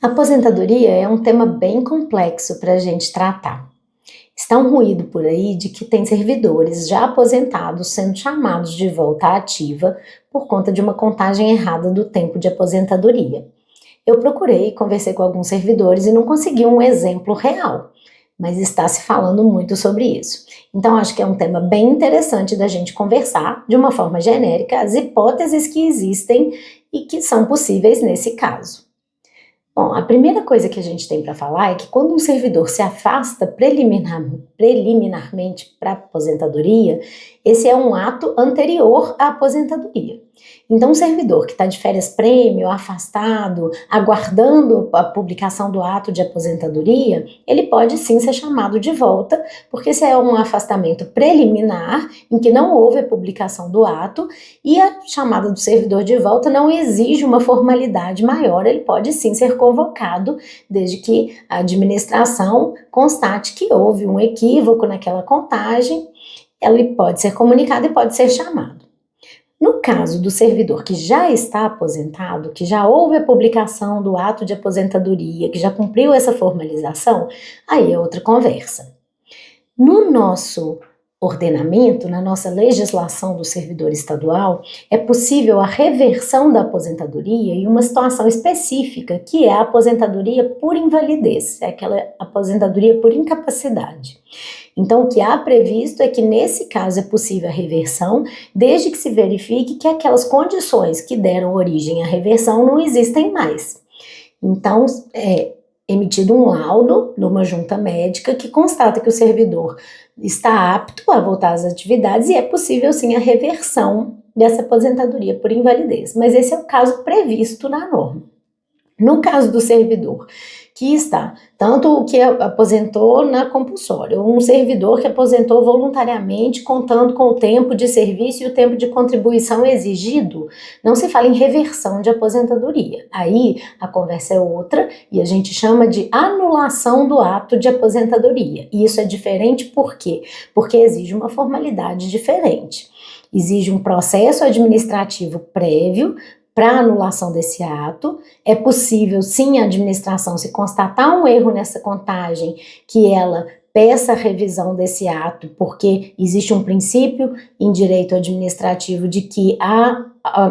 A aposentadoria é um tema bem complexo para a gente tratar. Está um ruído por aí de que tem servidores já aposentados sendo chamados de volta à ativa por conta de uma contagem errada do tempo de aposentadoria. Eu procurei, conversei com alguns servidores e não consegui um exemplo real, mas está se falando muito sobre isso. Então acho que é um tema bem interessante da gente conversar, de uma forma genérica, as hipóteses que existem e que são possíveis nesse caso. Bom, a primeira coisa que a gente tem para falar é que quando um servidor se afasta preliminarmente para a aposentadoria, esse é um ato anterior à aposentadoria. Então, um servidor que está de férias prêmio, afastado, aguardando a publicação do ato de aposentadoria, ele pode sim ser chamado de volta, porque esse é um afastamento preliminar, em que não houve a publicação do ato, e a chamada do servidor de volta não exige uma formalidade maior, ele pode sim ser convocado, desde que a administração constate que houve um equívoco naquela contagem, ele pode ser comunicado e pode ser chamado. No caso do servidor que já está aposentado, que já houve a publicação do ato de aposentadoria, que já cumpriu essa formalização, aí é outra conversa. No nosso ordenamento, na nossa legislação do servidor estadual, é possível a reversão da aposentadoria em uma situação específica, que é a aposentadoria por invalidez, é aquela aposentadoria por incapacidade. Então, o que há previsto é que, nesse caso, é possível a reversão, desde que se verifique que aquelas condições que deram origem à reversão não existem mais. Então, é emitido um laudo numa junta médica que constata que o servidor está apto a voltar às atividades e é possível, sim, a reversão dessa aposentadoria por invalidez. Mas esse é o caso previsto na norma. No caso do servidor que está, tanto o que aposentou na compulsória, ou um servidor que aposentou voluntariamente, contando com o tempo de serviço e o tempo de contribuição exigido, não se fala em reversão de aposentadoria. Aí a conversa é outra e a gente chama de anulação do ato de aposentadoria. E isso é diferente por quê? Porque exige uma formalidade diferente. Exige um processo administrativo prévio para anulação desse ato. É possível, sim, a administração, se constatar um erro nessa contagem, que ela peça a revisão desse ato, porque existe um princípio em direito administrativo de que a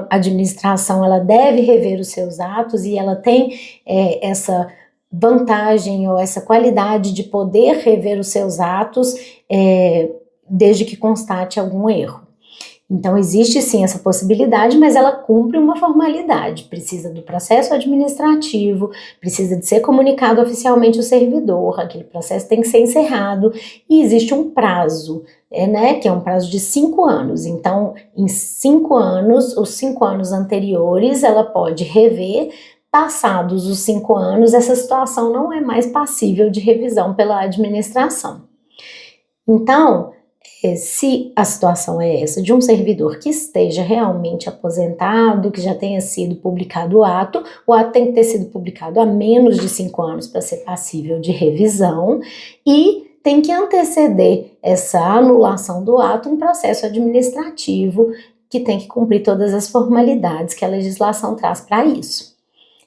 administração ela deve rever os seus atos e ela tem essa vantagem ou essa qualidade de poder rever os seus atos desde que constate algum erro. Então, existe sim essa possibilidade, mas ela cumpre uma formalidade, precisa do processo administrativo, precisa de ser comunicado oficialmente ao servidor, aquele processo tem que ser encerrado e existe um prazo, que é um prazo de 5 anos. Então, em 5 anos, os 5 anos anteriores, ela pode rever. Passados os 5 anos, essa situação não é mais passível de revisão pela administração. Então, se a situação é essa, de um servidor que esteja realmente aposentado, que já tenha sido publicado o ato tem que ter sido publicado há menos de 5 anos para ser passível de revisão e tem que anteceder essa anulação do ato um processo administrativo que tem que cumprir todas as formalidades que a legislação traz para isso.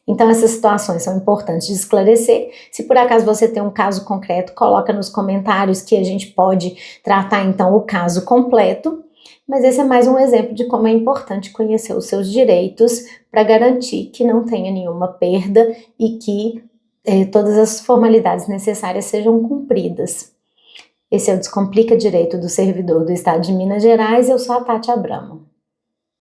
Então, essas situações são importantes de esclarecer. Se por acaso você tem um caso concreto, coloca nos comentários que a gente pode tratar, então, o caso completo. Mas esse é mais um exemplo de como é importante conhecer os seus direitos para garantir que não tenha nenhuma perda e que todas as formalidades necessárias sejam cumpridas. Esse é o Descomplica Direito do Servidor do Estado de Minas Gerais. Eu sou a Tati Abramo.